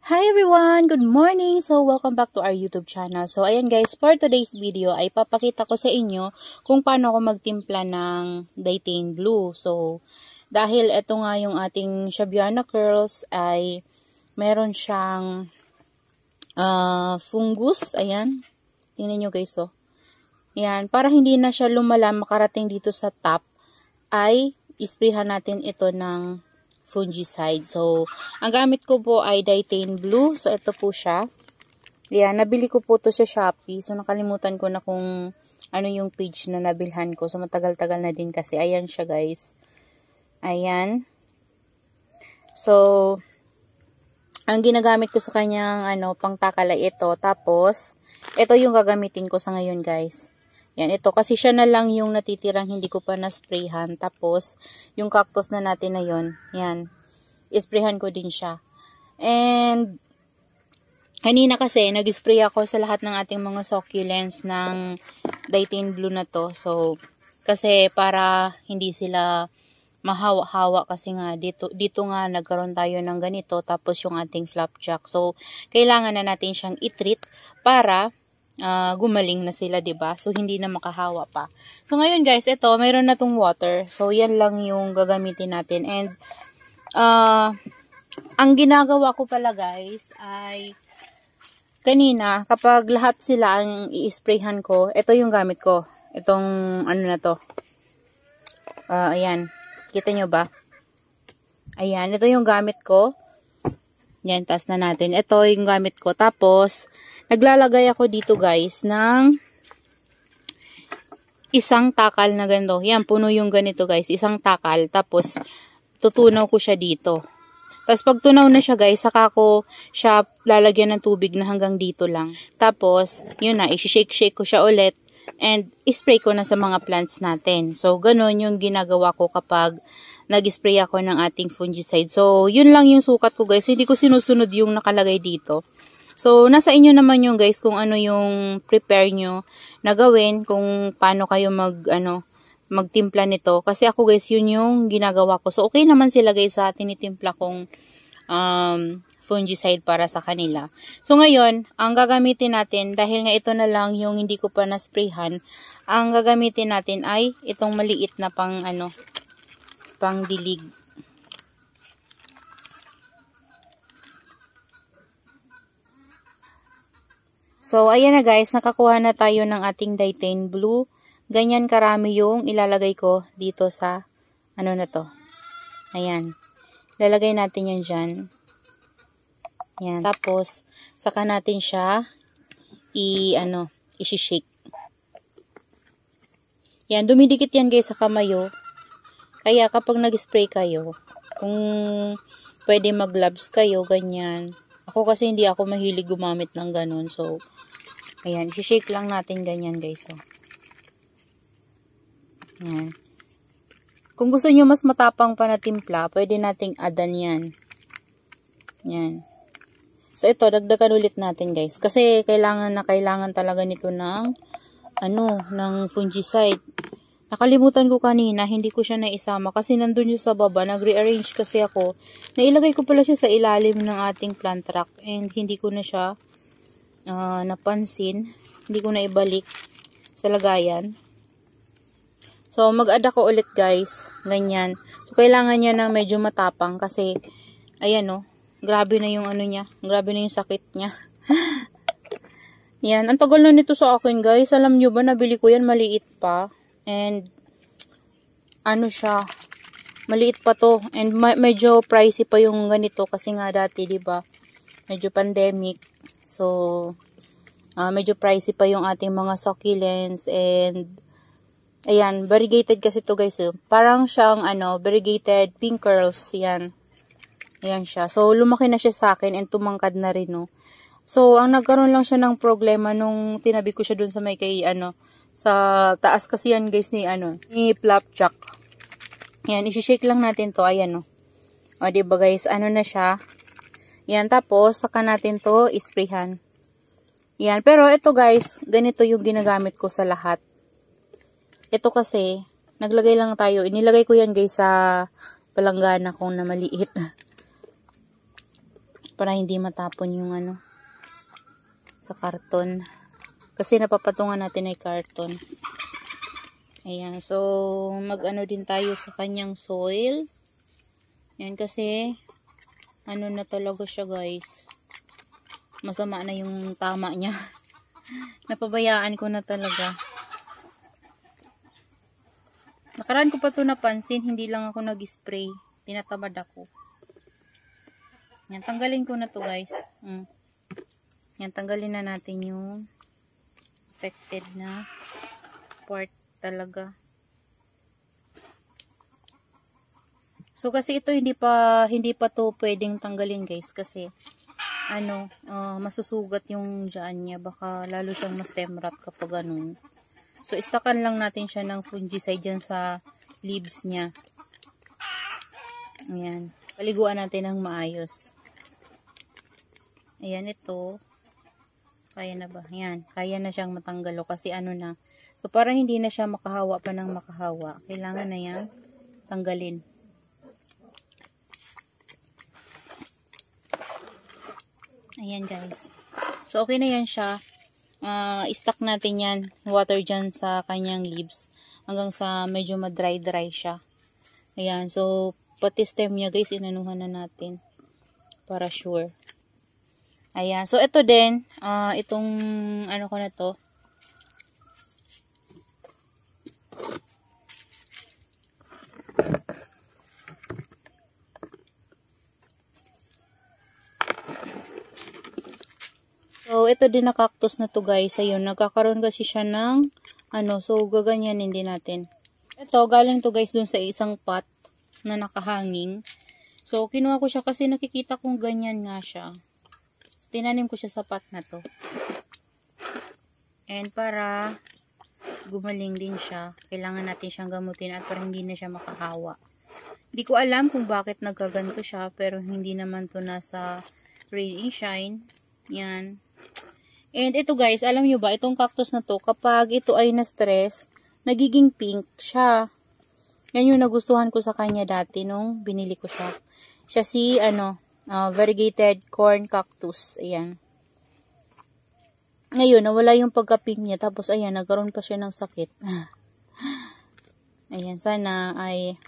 Hi everyone! Good morning! So, welcome back to our YouTube channel. So, ayan guys, for today's video ay papakita ko sa inyo kung paano ako magtimpla ng Daytane Blue. So, dahil ito nga yung ating Shabiana curls ay meron siyang fungus. Ayan. Tingnan nyo guys, oh. Ayan. Para hindi na siya lumala makarating dito sa top, ay isprayhan natin ito ng fungicide. So, ang gamit ko po ay Daytane Blue. So, ito po siya. Yan, nabili ko po to sa Shopee. So, nakalimutan ko na kung ano yung page na nabilhan ko. So, matagal-tagal na din kasi. Ayan siya, guys. Ayan. So, ang ginagamit ko sa kanyang pangtakalay ito. Tapos, ito yung gagamitin ko sa ngayon, guys. Yan, ito. Kasi siya na lang yung natitirang hindi ko pa na-sprayhan. Tapos, yung cactus na natin na yun, yan, isprayhan ko din siya. And, kanina kasi, nag-spray ako sa lahat ng ating mga succulents ng Daytane Blue na to. So, kasi para hindi sila mahawa-hawa kasi nga, dito nga nagkaroon tayo ng ganito. Tapos, yung ating flapjack. So, kailangan na natin siyang i-treat para gumaling na sila, 'di ba? So hindi na makahawa pa. So ngayon guys, ito mayroon na tong water. So yan lang yung gagamitin natin. And ang ginagawa ko pala guys ay kanina kapag lahat sila ang i-sprayhan ko, ito yung gamit ko. Itong ano na to. Ayan. Kita nyo ba? Ayan, ito yung gamit ko. Yan, taas na natin. Ito yung gamit ko. Tapos naglalagay ako dito guys ng isang takal na ganito. Yan, puno yung ganito guys. Isang takal. Tapos, tutunaw ko siya dito. Tapos, pag tunaw na siya guys, saka ko siya lalagyan ng tubig na hanggang dito lang. Tapos, yun na, isi-shake-shake ko siya ulit. And, ispray ko na sa mga plants natin. So, ganun yung ginagawa ko kapag nag-spray ako ng ating fungicide. So, yun lang yung sukat ko guys. Hindi ko sinusunod yung nakalagay dito. So, nasa inyo naman yung guys kung ano yung prepare nyo na gawin, kung paano kayo magtimpla nito. Kasi ako guys, yun yung ginagawa ko. So, okay naman sila guys sa tinitimpla kong fungicide para sa kanila. So, ngayon, ang gagamitin natin, dahil nga ito na lang yung hindi ko pa na-sprayhan, ang gagamitin natin ay itong maliit na pang dilig. So, ayan na guys, nakakuha na tayo ng ating Daytane Blue. Ganyan karami yung ilalagay ko dito sa, na to. Ayan. Lalagay natin yan dyan. Ayan. Tapos, saka natin siya, i-shake. Yan, dumidikit yan guys sa kamayo. Kaya kapag nag-spray kayo, kung pwede mag-gloves kayo, ganyan. Ako kasi hindi ako mahilig gumamit ng ganun. So, ayan, i-shake lang natin ganyan guys. Oh. Ayan. Kung gusto nyo mas matapang pa na timpla, pwede nating adan yan. Ayan. So, ito, dagdagan ulit natin guys. Kasi kailangan talaga nito ng, ng fungicide. Nakalimutan ko kanina, hindi ko siya naisama kasi nandun siya sa baba. Nag-rearrange kasi ako. Nailagay ko pala siya sa ilalim ng ating plant rack and hindi ko na siya napansin. Hindi ko na ibalik sa lagayan. So, mag-add ako ulit guys. Ganyan. So, kailangan niya na medyo matapang kasi, ayan o, grabe na yung niya. Grabe na yung sakit niya. Yan. Ang tagal na nito sa akin guys. Alam nyo ba, nabili ko yan maliit pa. And, siya, maliit pa to. And, medyo pricey pa yung ganito kasi nga dati, diba, medyo pandemic. So, medyo pricey pa yung ating mga succulents. And, ayan, variegated kasi to guys. Parang siyang, variegated pink curls. Yan. Ayan siya. So, lumaki na siya sa akin and tumangkad na rin, no. So, ang nagkaroon lang siya ng problema nung tinabi ko siya dun sa may kay, sa taas kasi yan guys ni flapjack. Yan, isi-shake lang natin to. Ayan, no. O, diba guys, na siya. Yan, tapos, saka natin to isprayhan. Yan, pero ito guys, ganito yung ginagamit ko sa lahat. Ito kasi, naglagay lang tayo. Inilagay ko yan guys sa palanggana kong na maliit. para hindi matapon yung ano sa karton. Kasi napapatungan natin ay karton. Ayan. So, mag-ano din tayo sa kanyang soil. Yan kasi, ano na talaga siya guys. Masama na yung tama niya. Napabayaan ko na talaga. Nakaraan ko pa ito napansin, hindi lang ako nag-spray. Tinatamad ako. Yan, tanggalin ko na to guys. Yan, tanggalin na natin yung affected na part talaga. So kasi ito hindi pa to pwedeng tanggalin guys kasi ano, masusugat yung dyan niya, baka lalo siyang ma-stemrot kapag ganun. So, istakan lang natin siya ng fungicide dyan sa leaves niya. Ayan. Paliguan natin ng maayos. Ayan, ito. Kaya na ba? Ayan. Kaya na siyang matanggalo kasi ano na. So, para hindi na siya makahawa pa ng makahawa, kailangan na yan tanggalin. Ayan, guys. So, okay na yan siya. I-stack natin yan, water dyan sa kanyang leaves hanggang sa medyo ma-dry siya. Ayan, so pati stem niya guys inanuhan na natin para sure. Ayan, so ito din itong ano ko na to, so, ito din na cactus na to guys. Ayun, nagkakaroon kasi siya ng ano, so gaganyanin din natin. Ito, galing to guys dun sa isang pot na nakahanging. So, kinuha ko siya kasi nakikita kong ganyan nga siya. So, tinanim ko siya sa pot na to. And para gumaling din siya, kailangan natin siyang gamutin at para hindi na siya makahawa. Hindi ko alam kung bakit nagkaganto siya, pero hindi naman to nasa rain and shine. Yan. And ito guys, alam nyo ba, itong cactus na to, kapag ito ay na-stress, nagiging pink siya. Yan yung nagustuhan ko sa kanya dati nung binili ko siya. Siya si, variegated corn cactus. Ayan. Ngayon, nawala yung pagka-pink niya. Tapos, ayan, nagkaroon pa siya ng sakit. Ayan, sana ay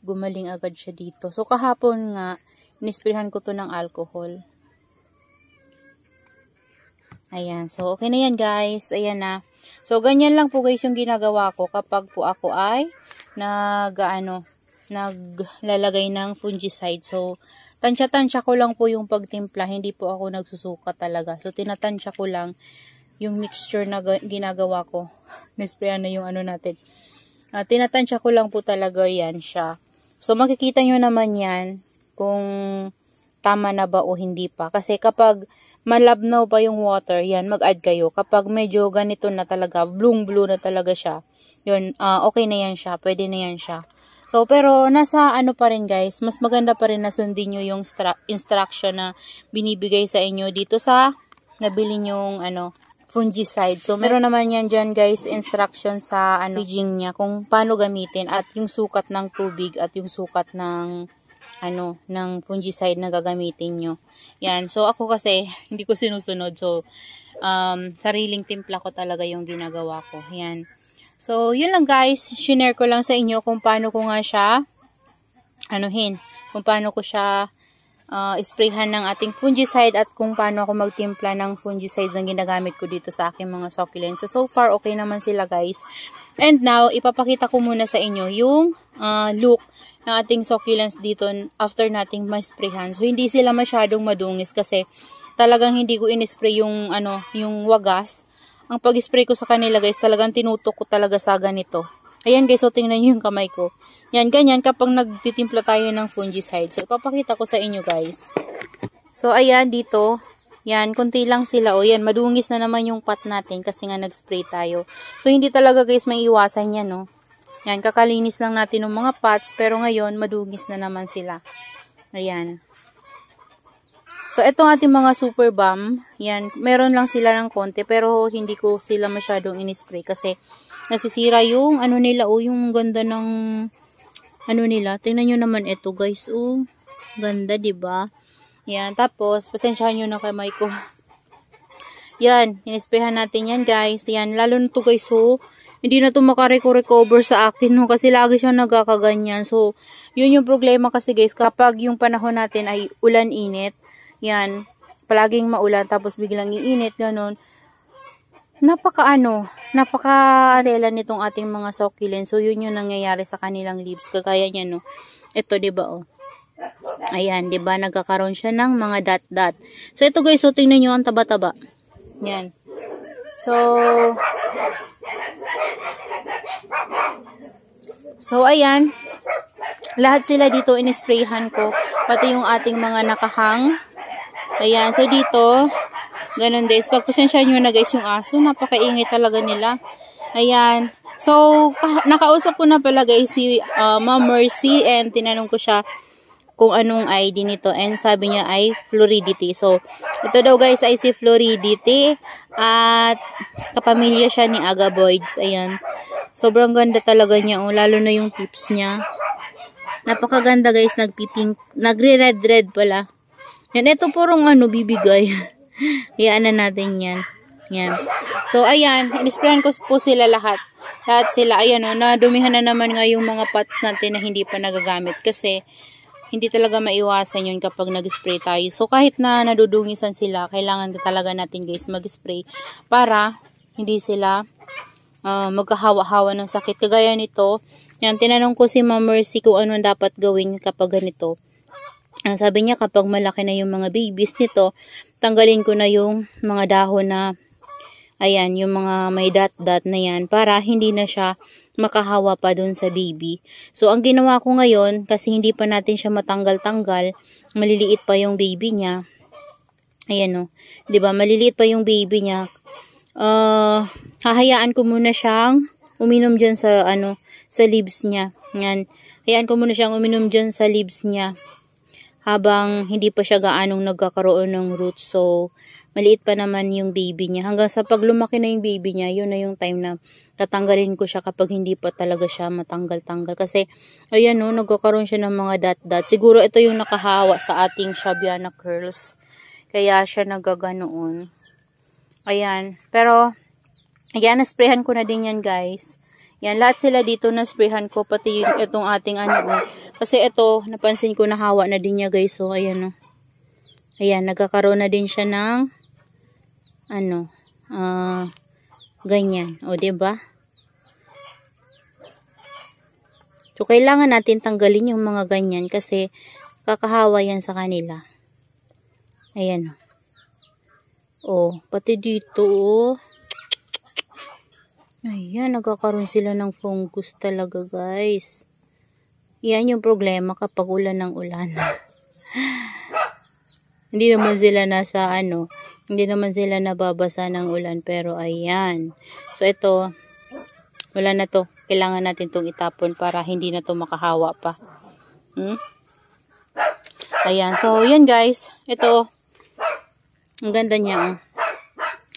gumaling agad siya dito. So, kahapon nga, inisprehan ko to ng alcohol. Ayan. So, okay na yan guys. Ayan na. So, ganyan lang po guys yung ginagawa ko kapag po ako ay naglalagay ng fungicide. So, tansya-tansya ko lang po yung pagtimpla. Hindi po ako nagsusuka talaga. So, tinatansya ko lang yung mixture na ginagawa ko. Nisprayan na yung ano natin. Tinatansya ko lang po talaga yan siya. So, makikita nyo naman yan kung tama na ba o hindi pa. Kasi kapag malabnaw pa yung water, yan, mag-add kayo. Kapag medyo ganito na talaga, blue na talaga siya, yun, okay na yan siya, pwede na yan siya. So, pero nasa ano pa rin guys, mas maganda pa rin na sundin nyo yung instruction na binibigay sa inyo dito sa nabili nyong fungicide. So, meron naman yan dyan guys, instruction sa packaging niya kung paano gamitin at yung sukat ng tubig at yung sukat ng ng fungicide na gagamitin nyo. Yan. So, ako kasi, hindi ko sinusunod. So, sariling timpla ko talaga yung ginagawa ko. Yan. So, yun lang guys. Shinare ko lang sa inyo kung paano ko nga siya, kung paano ko siya sprayhan ng ating fungicide at kung paano ako magtimpla ng fungicide na ginagamit ko dito sa aking mga succulents. So far, okay naman sila guys. And now, ipapakita ko muna sa inyo yung look ng ating succulents dito after nating ma-sprayhan. So, hindi sila masyadong madungis kasi talagang hindi ko in-spray yung, yung wagas. Ang pag-spray ko sa kanila guys, talagang tinutok ko talaga sa ganito. Ayan guys, so tingnan nyo yung kamay ko. Yan, ganyan kapag nagtitimpla tayo ng fungicide. So, ipapakita ko sa inyo guys. So, ayan dito. Yan, konti lang sila. O yan, madungis na naman yung pot natin kasi nga nag-spray tayo. So, hindi talaga guys maiiwasan yan, no. Yan, kakalinis lang natin ng mga pots. Pero ngayon, madungis na naman sila. Ayan. So, itong ating mga super balm. Yan, meron lang sila ng konti. Pero hindi ko sila masyadong in-spray kasi nasisira yung nila, yung ganda ng nila. Tingnan nyo naman ito guys, ganda, 'di ba? Yan, tapos, pasensyahan nyo na kamay ko. Yan, inisprehan natin yan guys. Yan, lalo na to guys, so, hindi na to makarecover sa akin, no, kasi lagi siyang nagkakaganyan. So, yun yung problema kasi guys, kapag yung panahon natin ay ulan-init, yan, palaging maulan, tapos biglang iinit, ganun, napaka-selan nitong ating mga succulents. So, yun yung nangyayari sa kanilang leaves. Kagaya niya, no, ito, diba, oh. Ayan, 'di ba? Nagkakaroon siya ng mga dot-dot. So ito guys, so tingnan niyo ang taba-taba. Yan. So ayan. Lahat sila dito inisprayhan ko, pati yung ating mga nakahang. Ayan, so dito ganun guys. Pagpasensyahan niyo na guys yung aso, napakaingay talaga nila. Ayan. So nakausap ko na pala guys si Ma'am Mercy, and tinanong ko siya kung anong ID nito, and sabi niya ay Floridity. So, ito daw guys ay si Floridity, at kapamilya siya ni Agaboids. Ayan. Sobrang ganda talaga niya, oh, lalo na yung tips niya. Napakaganda guys, nagre-red pala. Yan, ito purong bibigay. Hayaan na natin yan. Yan. So, ayan, inisprayan ko po sila lahat. Lahat sila, ayan o, nadumihan na naman nga yung mga pots natin na hindi pa nagagamit, kasi hindi talaga maiwasan yun kapag nag-spray tayo. So, kahit na nadudungisan sila, kailangan talaga natin guys mag-spray para hindi sila magkahawa-hawa ng sakit. Kagaya nito, yan, tinanong ko si Ma'am Mercy kung ano dapat gawin kapag ganito. Ang sabi niya, kapag malaki na yung mga babies nito, tanggalin ko na yung mga dahon na, ayan, yung mga may dot-dot na yan, para hindi na siya makahawa pa dun sa baby. So, ang ginawa ko ngayon, kasi hindi pa natin siya matanggal-tanggal, maliliit pa yung baby niya. Ayan o, diba, maliliit pa yung baby niya. Hahayaan ko muna siyang uminom dyan sa, sa leaves niya. Yan. Hayaan ko muna siyang uminom dyan sa leaves niya, habang hindi pa siya gaanong nagkakaroon ng roots. So, maliit pa naman yung baby niya. Hanggang sa pag lumaki na yung baby niya, yun na yung time na tatanggalin ko siya kapag hindi pa talaga siya matanggal-tanggal. Kasi, ayan o, nagkakaroon siya ng mga dot-dot. Siguro ito yung nakahawa sa ating Shabiana curls. Kaya siya nagaganoon. Ayan. Pero, ayan, nasprayhan ko na din yan guys. Yan, lahat sila dito nasprayhan ko, pati itong ating kasi ito, napansin ko nahawa na din niya guys. So, ayan o. Ayan, nagkakaroon na din siya ng ganyan. O, diba? So, kailangan natin tanggalin yung mga ganyan kasi kakahawa yan sa kanila. Ayan. O, pati dito, o. Ayan, nagkakaroon sila ng fungus talaga, guys. Yan yung problema kapag ulan ng ulan. Hindi naman sila hindi naman sila nababasa ng ulan, pero ayan. So, ito, wala na to. Kailangan natin itong itapon para hindi na to makahawa pa. Ayan. So, yan guys. Ito, ang ganda niya.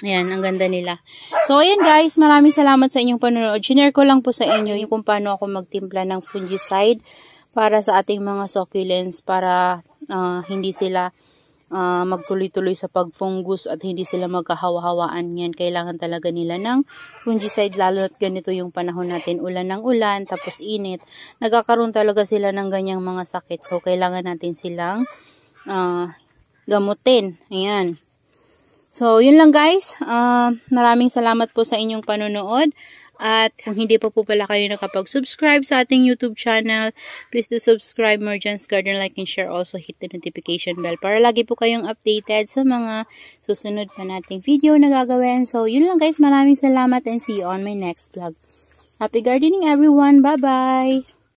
Ayan, ang ganda nila. So, ayan guys. Maraming salamat sa inyong panonood. Share ko lang po sa inyo yung kung paano ako magtimpla ng fungicide para sa ating mga succulents, para hindi sila magtuloy-tuloy sa pagfungus at hindi sila magkahawa-hawaan. Yan, kailangan talaga nila ng fungicide, lalo at ganito yung panahon natin, ulan ng ulan, tapos init. Nagkakaroon talaga sila ng ganyang mga sakit. So, kailangan natin silang gamutin. Ayan. So, yun lang guys. Maraming salamat po sa inyong panonood. At kung hindi pa po pala kayo nakapag-subscribe sa ating YouTube channel, please do subscribe, Merjan's Garden, like and share. Also hit the notification bell para lagi po kayong updated sa mga susunod pa nating video na gagawin. So, yun lang guys. Maraming salamat and see you on my next vlog. Happy gardening everyone. Bye-bye!